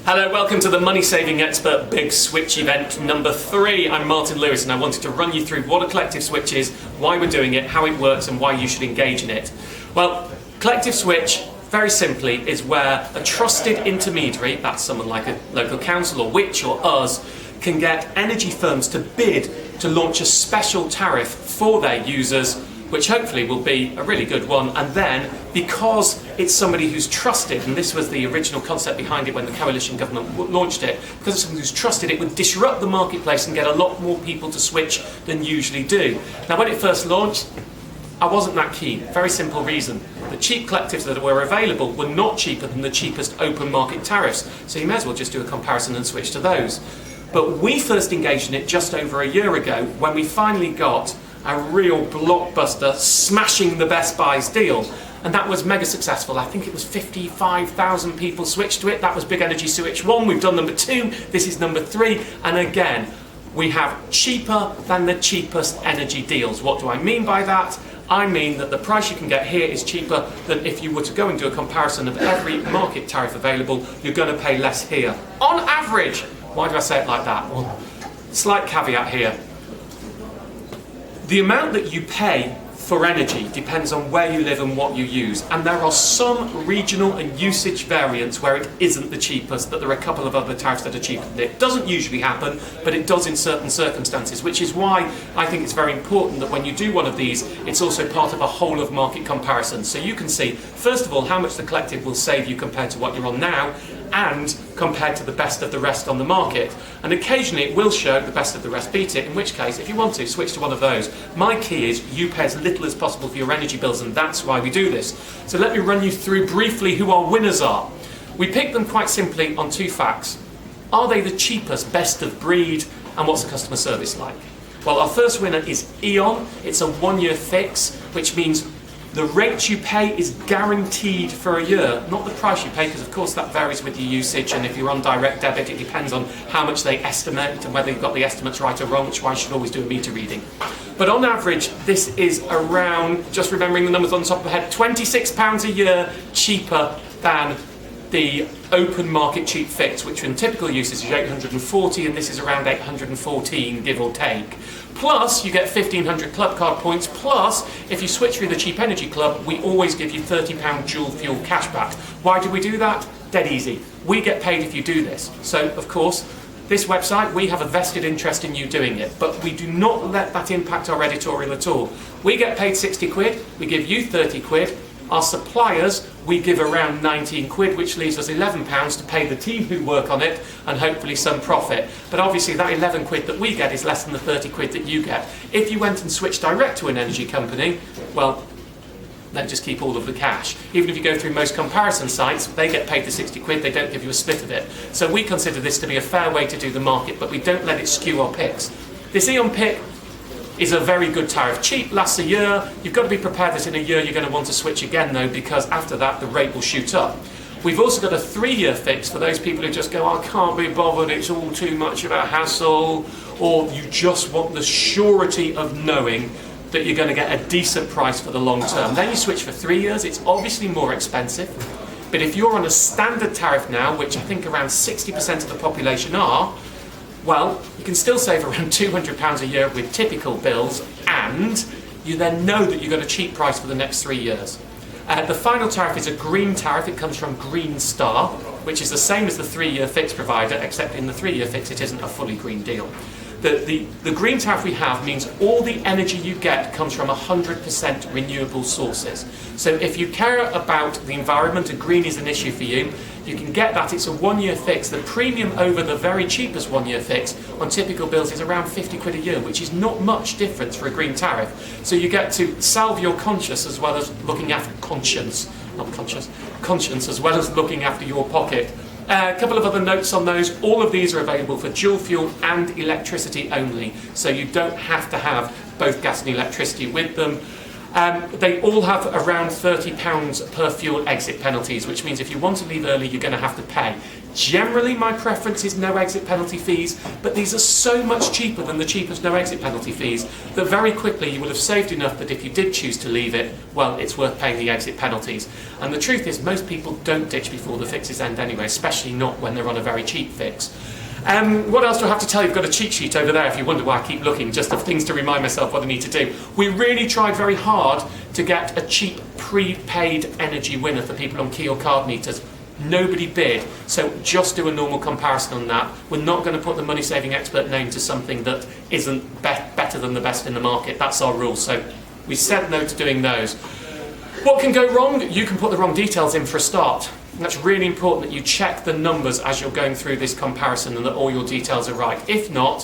Hello, welcome to the Money Saving Expert Big Switch event number 3. I'm Martin Lewis and I wanted to run you through what a collective switch is, why we're doing it, how it works and why you should engage in it. Well, collective switch, very simply, is where a trusted intermediary, that's someone like a local council or Which or us, can get energy firms to bid to launch a special tariff for their users, which hopefully will be a really good one. And then, because it's somebody who's trusted, and this was the original concept behind it when the coalition government launched it, because it's someone who's trusted, it would disrupt the marketplace and get a lot more people to switch than usually do. Now, when it first launched, I wasn't that keen. Very simple reason. The cheap collectives that were available were not cheaper than the cheapest open market tariffs, so you may as well just do a comparison and switch to those. But we first engaged in it just over a year ago when we finally got a real blockbuster, smashing the Best Buys deal. And that was mega successful. I think it was 55,000 people switched to it. That was Big Energy Switch 1. We've done number 2. This is number 3. And again, we have cheaper than the cheapest energy deals. What do I mean by that? I mean that the price you can get here is cheaper than if you were to go and do a comparison of every market tariff available. You're going to pay less here. On average. Why do I say it like that? Well, slight caveat here. The amount that you pay for energy depends on where you live and what you use, and there are some regional and usage variants where it isn't the cheapest, but there are a couple of other tariffs that are cheaper than it. It doesn't usually happen, but it does in certain circumstances, which is why I think it's very important that when you do one of these, it's also part of a whole of market comparison. So you can see, first of all, how much the collective will save you compared to what you're on now, and compared to the best of the rest on the market. And occasionally it will show the best of the rest beat it, in which case, if you want to, switch to one of those. My key is you pay as little as possible for your energy bills, and that's why we do this. So let me run you through briefly who our winners are. We pick them quite simply on 2 facts. Are they the cheapest, best of breed, and what's the customer service like? Well, our first winner is E.ON. It's a 1-year fix, which means the rate you pay is guaranteed for a year, not the price you pay, because of course that varies with your usage, and if you're on direct debit it depends on how much they estimate and whether you've got the estimates right or wrong, which is why you should always do a meter reading. But on average this is around, just remembering the numbers on the top of my head, £26 a year cheaper than the open market cheap fix, which in typical usage is 840, and this is around 814, give or take. Plus, you get 1,500 club card points, plus, if you switch through the Cheap Energy Club, we always give you £30 dual fuel cashback. Why do we do that? Dead easy. We get paid if you do this. So, of course, this website, we have a vested interest in you doing it, but we do not let that impact our editorial at all. We get paid 60 quid, we give you 30 quid, our suppliers, we give around 19 quid, which leaves us £11 to pay the team who work on it and hopefully some profit. But obviously that 11 quid that we get is less than the 30 quid that you get. If you went and switched direct to an energy company, well, they just keep all of the cash. Even if you go through most comparison sites, they get paid the 60 quid, they don't give you a split of it. So we consider this to be a fair way to do the market, but we don't let it skew our picks. This E.ON pick is a very good tariff. Cheap, lasts a year. You've got to be prepared that in a year you're going to want to switch again though, because after that the rate will shoot up. We've also got a 3-year fix for those people who just go, I can't be bothered, it's all too much of a hassle, or you just want the surety of knowing that you're going to get a decent price for the long term. Then you switch for 3 years, it's obviously more expensive, but if you're on a standard tariff now, which I think around 60% of the population are, well, you can still save around £200 a year with typical bills, and you then know that you've got a cheap price for the next 3 years. The final tariff is a green tariff. It comes from Green Star, which is the same as the 3-year fix provider, except in the 3-year fix it isn't a fully green deal. The green tariff we have means all the energy you get comes from 100% renewable sources. So if you care about the environment and green is an issue for you, you can get that. It's a 1-year fix. The premium over the very cheapest 1-year fix on typical bills is around 50 quid a year, which is not much difference for a green tariff. So you get to salve your conscience as well as looking after conscience as well as looking after your pocket. A couple of other notes on those. All of these are available for dual fuel and electricity only, so you don't have to have both gas and electricity with them. They all have around £30 per fuel exit penalties, which means if you want to leave early, you're going to have to pay. Generally, my preference is no exit penalty fees, but these are so much cheaper than the cheapest no exit penalty fees that very quickly you will have saved enough that if you did choose to leave it, well, it's worth paying the exit penalties. And the truth is, most people don't ditch before the fixes end anyway, especially not when they're on a very cheap fix. What else do I have to tell you? I've got a cheat sheet over there if you wonder why I keep looking, just of things to remind myself what I need to do. We really tried very hard to get a cheap prepaid energy winner for people on key or card meters. Nobody bid, so just do a normal comparison on that. We're not going to put the money saving expert name to something that isn't better than the best in the market. That's our rule, so we said no to doing those. What can go wrong? You can put the wrong details in for a start. That's really important that you check the numbers as you're going through this comparison and that all your details are right. If not,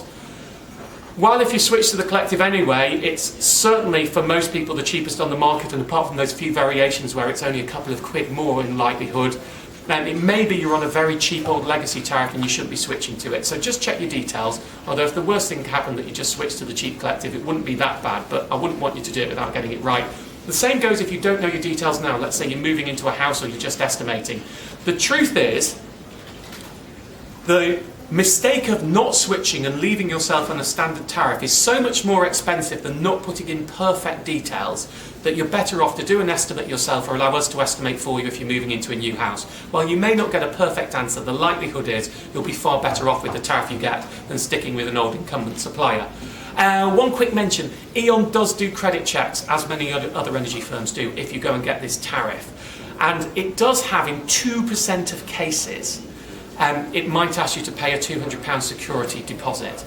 while if you switch to the collective anyway, it's certainly for most people the cheapest on the market, and apart from those few variations where it's only a couple of quid more in likelihood, then it may be you're on a very cheap old legacy tariff and you shouldn't be switching to it. So just check your details, although if the worst thing happened that you just switch to the cheap collective, it wouldn't be that bad, but I wouldn't want you to do it without getting it right. The same goes if you don't know your details now. Let's say you're moving into a house or you're just estimating. The truth is, the mistake of not switching and leaving yourself on a standard tariff is so much more expensive than not putting in perfect details that you're better off to do an estimate yourself or allow us to estimate for you if you're moving into a new house. While you may not get a perfect answer, the likelihood is you'll be far better off with the tariff you get than sticking with an old incumbent supplier. One quick mention, E.ON does do credit checks, as many other energy firms do, if you go and get this tariff. And it does have, in 2% of cases, it might ask you to pay a £200 security deposit.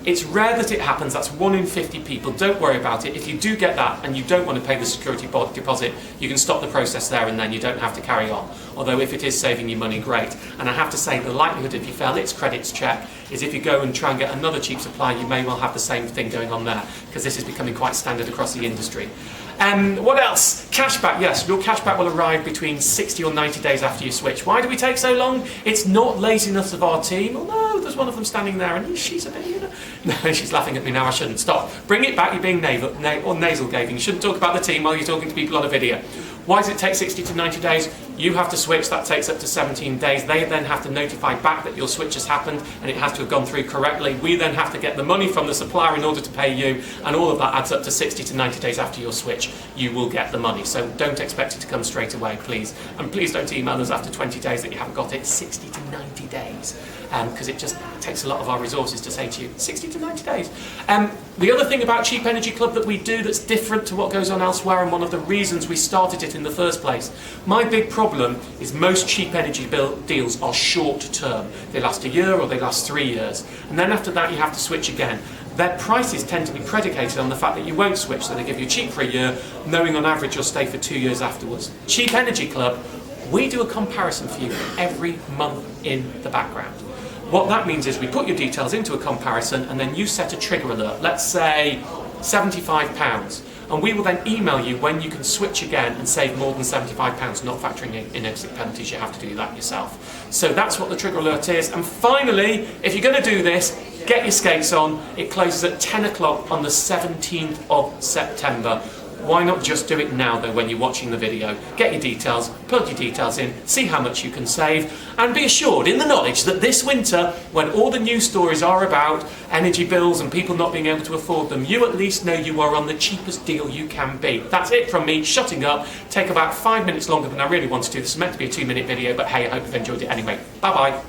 It's rare that it happens, that's 1 in 50 people, don't worry about it. If you do get that and you don't want to pay the security deposit, you can stop the process there and then you don't have to carry on. Although if it is saving you money, great. And I have to say, the likelihood if you fail its credits check is if you go and try and get another cheap supplier, you may well have the same thing going on there, because this is becoming quite standard across the industry. What else? Cashback, yes, your cashback will arrive between 60 or 90 days after you switch. Why do we take so long? It's not laziness of our team. Oh no, there's one of them standing there and she's a bit, you know. No, she's laughing at me now, I shouldn't. Stop. Bring it back, you're being nasal gaping. You shouldn't talk about the team while you're talking to people on a video. Why does it take 60 to 90 days? You have to switch, that takes up to 17 days. They then have to notify back that your switch has happened and it has to have gone through correctly. We then have to get the money from the supplier in order to pay you, and all of that adds up to 60 to 90 days after your switch. You will get the money. So don't expect it to come straight away, please. And please don't email us after 20 days that you haven't got it. 60 to 90 days. Because it just takes a lot of our resources to say to you, 60 to 90 days. The other thing about Cheap Energy Club that we do that's different to what goes on elsewhere, and one of the reasons we started it in the first place, my big problem is most cheap energy deals are short term. They last a year or they last 3 years. And then after that you have to switch again. Their prices tend to be predicated on the fact that you won't switch, so they give you cheap for a year, knowing on average you'll stay for 2 years afterwards. Cheap Energy Club, we do a comparison for you every month in the background. What that means is we put your details into a comparison and then you set a trigger alert, let's say £75, and we will then email you when you can switch again and save more than £75, not factoring in exit penalties. You have to do that yourself. So that's what the trigger alert is. And finally, if you're going to do this, get your skates on. It closes at 10 o'clock on the 17th of September. Why not just do it now though when you're watching the video? Get your details, plug your details in, see how much you can save, and be assured in the knowledge that this winter, when all the news stories are about energy bills and people not being able to afford them, you at least know you are on the cheapest deal you can be. That's it from me, shutting up. Take about 5 minutes longer than I really wanted to. This is meant to be a 2-minute video, but hey, I hope you've enjoyed it anyway. Bye bye.